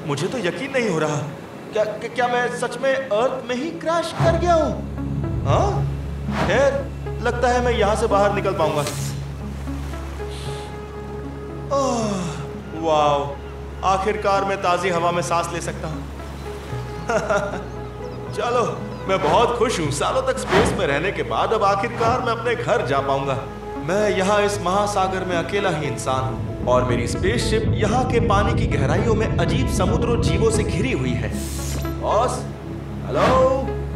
मुझे तो यकीन नहीं हो रहा। क्या मैं सच में अर्थ में ही क्रैश कर गया हूँ? हाँ? खैर, लगता है मैं यहाँ से बाहर निकल पाऊंगा। वाह, आखिरकार मैं ताज़ी हवा में सांस ले सकता हूँ। चलो, मैं बहुत खुश हूँ। सालों तक स्पेस में रहने के बाद अब आखिरकार मैं अपने घर जा पाऊंगा। मैं यहाँ इस महासागर में अकेला ही इंसान हूँ और मेरी स्पेसशिप यहाँ के पानी की गहराइयों में अजीब समुद्रों जीवों से घिरी हुई है। Boss, hello,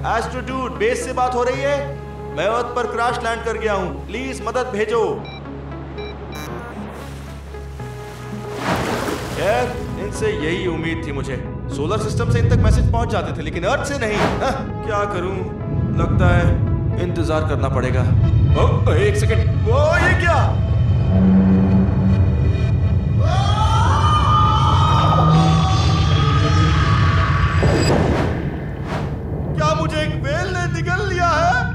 astro dude, base से बात हो रही है? मैं अर्थ पर क्रैश लैंड कर गया हूँ, प्लीज मदद भेजो। यार, इनसे यही उम्मीद थी मुझे। सोलर सिस्टम से इन तक मैसेज पहुंच जाते थे, लेकिन अर्थ से नहीं। क्या करूं? लगता है इंतजार करना पड़ेगा। एक सेकंड, वो ये क्या? क्या मुझे एक व्हेल ने निगल लिया है?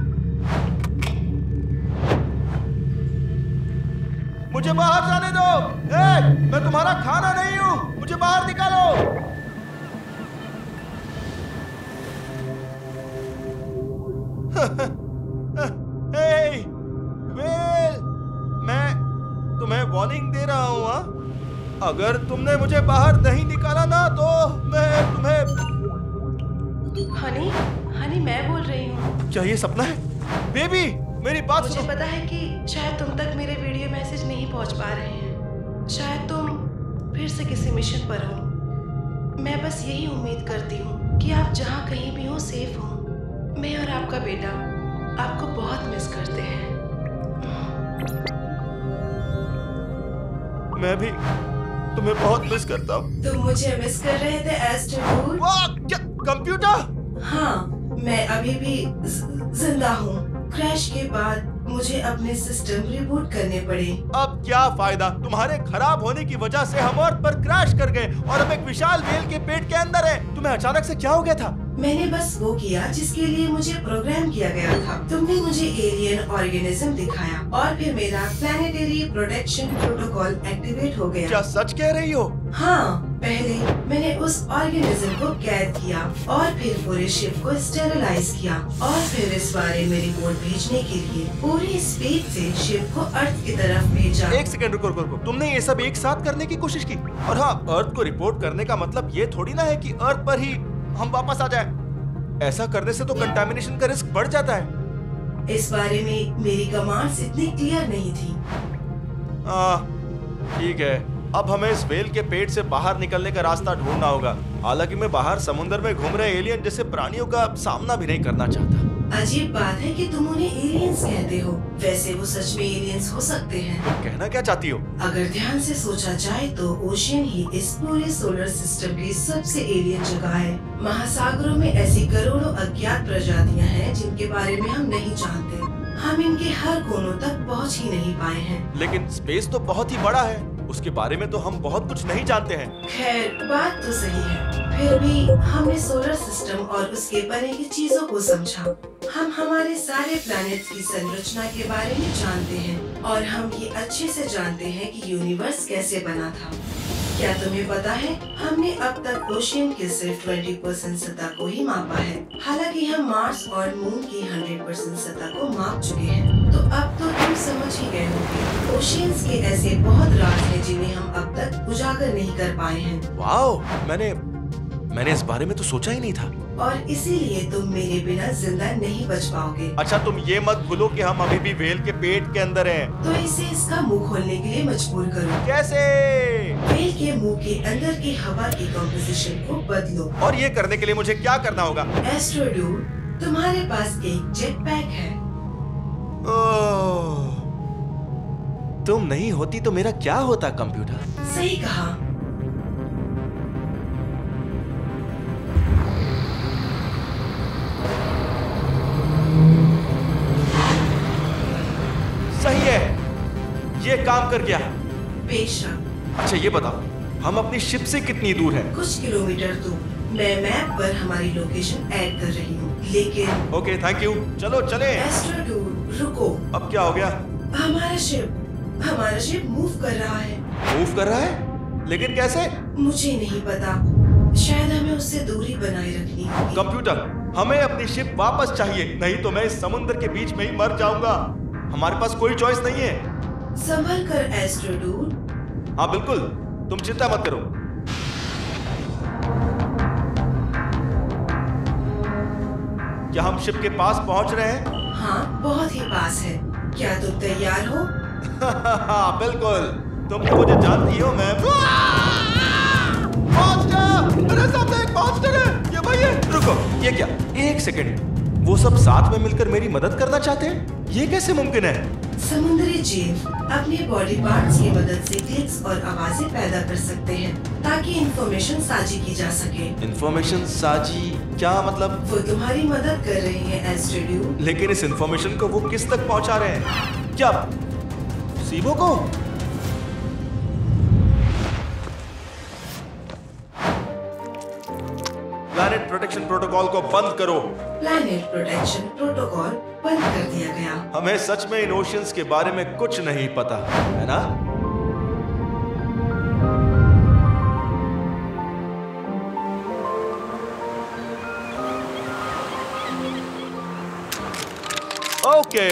मुझे बाहर जाने दो। मैं तुम्हारा खाना नहीं हूं, मुझे बाहर निकालो। व्हेल, मैं तुम्हें वार्निंग दे रहा हूं। हाँ, अगर तुमने मुझे बाहर नहीं निकाला ना तो मैं तुम्हें। हनी, मैं बोल रही हूँ। क्या ये सपना है? बेबी, मेरी बात सुनो। मुझे पता है कि शायद तुम तक मेरे वीडियो मैसेज नहीं पहुंच पा रहे हैं। शायद तुम फिर से किसी मिशन पर हो। मैं बस यही उम्मीद करती हूँ कि आप जहाँ कहीं भी हो सेफ हो। मैं और आपका बेटा आपको बहुत मिस करते हैं। मैं भी तुम्हें बहुत मिस करता हूँ। तुम मुझे मिस कर रहे थे एस्ट्रो डूड? वाह, क्या कंप्यूटर? हाँ, मैं अभी भी जिंदा हूँ। क्रैश के बाद मुझे अपने सिस्टम रिबूट करने पड़े। अब क्या फायदा? तुम्हारे खराब होने की वजह से हम अर्थ पर क्रैश कर गए और हम एक विशाल व्हेल के पेट के अंदर है। तुम्हें अचानक से क्या हो गया था? मैंने बस वो किया जिसके लिए मुझे प्रोग्राम किया गया था। तुमने मुझे एलियन ऑर्गेनिज्म दिखाया और फिर मेरा प्लानिटरी प्रोटेक्शन प्रोटोकॉल एक्टिवेट हो गया। क्या सच कह रही हो? हाँ, पहले मैंने उस ऑर्गेनिज्म को कैद किया और फिर पूरे शिप को स्टेरिलाइज किया और फिर इस बारे में रिपोर्ट भेजने के लिए पूरी स्पीड से शिप को अर्थ की तरफ भेजा। एक सेकंड, रुको। तुमने ये सब एक साथ करने की कोशिश की? और हाँ, अर्थ को रिपोर्ट करने का मतलब ये थोड़ी ना है कि अर्थ पर ही हम वापस आ जाएं। ऐसा करने से तो कंटामिनेशन का रिस्क बढ़ जाता है। इस बारे में मेरी कमांड्स इतनी क्लियर नहीं थी। ठीक है, अब हमें इस व्हेल के पेट से बाहर निकलने का रास्ता ढूंढना होगा। हालांकि मैं बाहर समुद्र में घूम रहे एलियन जैसे प्राणियों का सामना भी नहीं करना चाहता। अजीब बात है कि तुम उन्हें एलियंस कहते हो। वैसे वो सच में एलियंस हो सकते हैं। तुम कहना क्या चाहती हो? अगर ध्यान से सोचा जाए तो ओशियन ही इस पूरे सोलर सिस्टम की सबसे एलियन जगह है। महासागरों में ऐसी करोड़ों अज्ञात प्रजातियां हैं जिनके बारे में हम नहीं जानते। हम इनके हर कोनों तक पहुंच ही नहीं पाए हैं। लेकिन स्पेस तो बहुत ही बड़ा है, उसके बारे में तो हम बहुत कुछ नहीं जानते हैं। खैर, बात तो सही है। फिर भी हमने सोलर सिस्टम और उसके परे की चीजों को समझा। हम हमारे सारे प्लैनेट्स की संरचना के बारे में जानते हैं और हम ये अच्छे से जानते हैं कि यूनिवर्स कैसे बना था। क्या तुम्हें पता है, हमने अब तक ओशियन के सिर्फ 20% सतह को ही मापा है। हालांकि हम मार्स और मून की 100% सतह को माप चुके हैं। तो अब तो तुम समझ ही गए होंगे, ओशियंस के ऐसे बहुत राज हैं जिन्हें हम अब तक उजागर नहीं कर पाए हैं। वाह, मैंने इस बारे में तो सोचा ही नहीं था। और इसीलिए तुम मेरे बिना जिंदा नहीं बच पाओगे। अच्छा, तुम ये मत भूलो कि हम अभी भी व्हेल के पेट के अंदर हैं। तो इसे इसका मुंह खोलने के लिए मजबूर करो। कैसे? व्हेल के मुंह के अंदर की हवा की कंपोजिशन को बदलो। और ये करने के लिए मुझे क्या करना होगा? एस्ट्रो डूड, तुम्हारे पास एक जेट पैक है। ओह, तुम नहीं होती तो मेरा क्या होता कंप्यूटर? सही कहा। सही है, ये काम कर गया। बेशक। अच्छा ये बताओ, हम अपनी शिप से कितनी दूर हैं? कुछ किलोमीटर दूर। मैं मैप पर हमारी लोकेशन ऐड कर रही हूँ, लेकिन ओके, थैंक यू। चलो चले। एस्ट्रो डूड, रुको। अब क्या हो गया? हमारा शिप मूव कर रहा है। मूव कर रहा है? लेकिन कैसे? मुझे नहीं पता। शायद हमें उससे दूरी बनाए रखनी होगी। कंप्यूटर, हमें अपनी शिप वापस चाहिए, नहीं तो मैं इस समुद्र के बीच में ही मर जाऊंगा। हमारे पास कोई चॉइस नहीं है। संभल कर एस्ट्रोडूड। हाँ बिल्कुल, तुम चिंता मत करो। क्या हम शिप के पास पहुंच रहे हैं? हाँ, बहुत ही पास है। क्या तुम तैयार हो? बिल्कुल, तुम तो मुझे जानती हो मैम। मॉन्स्टर! मेरे सामने एक मॉन्स्टर है। ये भाई है। रुको, ये क्या? एक सेकंड, वो सब साथ में मिलकर मेरी मदद करना चाहते हैं? ये कैसे मुमकिन है? समुद्री जीव अपने बॉडी पार्ट्स की मदद से क्लिक्स और आवाजें पैदा कर सकते हैं ताकि इंफॉर्मेशन साझी की जा सके। इंफॉर्मेशन साझी? क्या मतलब? वो तुम्हारी मदद कर रहे हैं एस्ट्रोड्यूड। लेकिन इस इंफॉर्मेशन को वो किस तक पहुंचा रहे हैं? क्या सीबो को? प्लैनेट प्रोटेक्शन प्रोटोकॉल को बंद करो। प्लैनेट प्रोटेक्शन प्रोटोकॉल बंद कर दिया गया। हमें सच में इन ओशियंस के बारे में कुछ नहीं पता, है ना? ओके,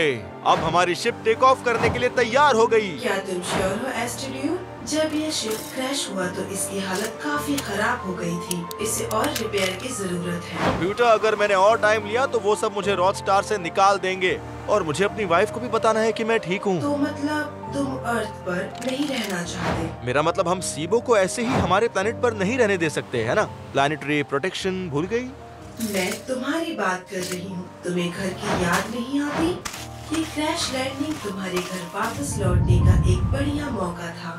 अब हमारी शिप टेक ऑफ करने के लिए तैयार हो गई। क्या तुम श्योर हो एस्ट्रोड्यूड? जब यह शिप क्रैश हुआ तो इसकी हालत काफी खराब हो गई थी। इसे और रिपेयर की जरूरत है। कंप्यूटर, अगर मैंने और टाइम लिया तो वो सब मुझे रॉड स्टार से निकाल देंगे और मुझे अपनी वाइफ को भी बताना है कि मैं ठीक हूँ। तो मतलब तुम अर्थ पर नहीं रहना चाहते? मेरा मतलब हम सीबो को ऐसे ही हमारे प्लेनेट पर नहीं रहने दे सकते, है ना? प्लैनेटरी प्रोटेक्शन भूल गई? मैं तुम्हारी बात कर रही हूँ। तुम्हें घर की याद नहीं आती? ये क्रैश लैंडिंग तुम्हारे घर वापस लौटने का एक बढ़िया मौका था।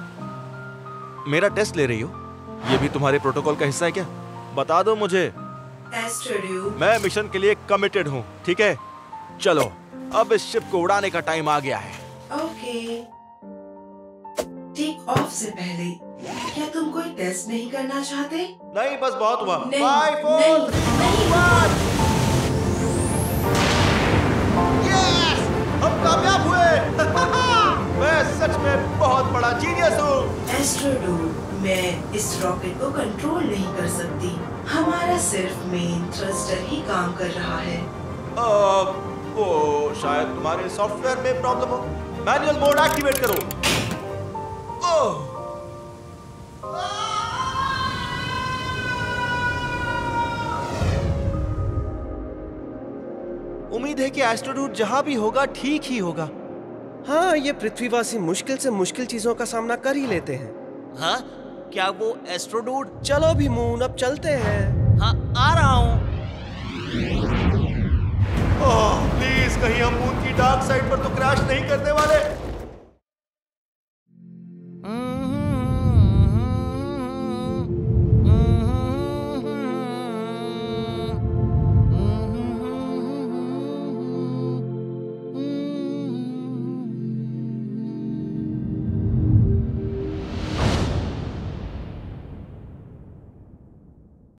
मेरा टेस्ट ले रही हो? ये भी तुम्हारे प्रोटोकॉल का हिस्सा है क्या? बता दो मुझे। एस्ट्रोड्यूड, मैं मिशन के लिए कमिटेड हूँ, ठीक है? चलो, अब इस शिप को उड़ाने का टाइम आ गया है। ओके। टेक ऑफ से पहले क्या तुम कोई टेस्ट नहीं करना चाहते? नहीं, बस बहुत हुआ। नहीं, 5, 4, नहीं, नहीं। 1। यस! हम कामयाब हुए। मैं सच में बहुत बड़ा जीनियस हूँ। एस्ट्रोड्यूड, मैं इस रॉकेट को कंट्रोल नहीं कर सकती। हमारा सिर्फ मेन थ्रस्टर ही काम कर रहा है। वो शायद तुम्हारे सॉफ्टवेयर में प्रॉब्लम हो। मैनुअल मोड एक्टिवेट करो। ओह! उम्मीद है कि एस्ट्रोड्यूड जहां भी होगा ठीक ही होगा। हाँ, ये पृथ्वीवासी मुश्किल से मुश्किल चीजों का सामना कर ही लेते हैं। हाँ, क्या वो एस्ट्रोडूड? चलो भी मून, अब चलते हैं। हाँ, आ रहा हूँ। ओह, प्लीज कहीं हम मून की डार्क साइड पर तो क्रैश नहीं करने वाले।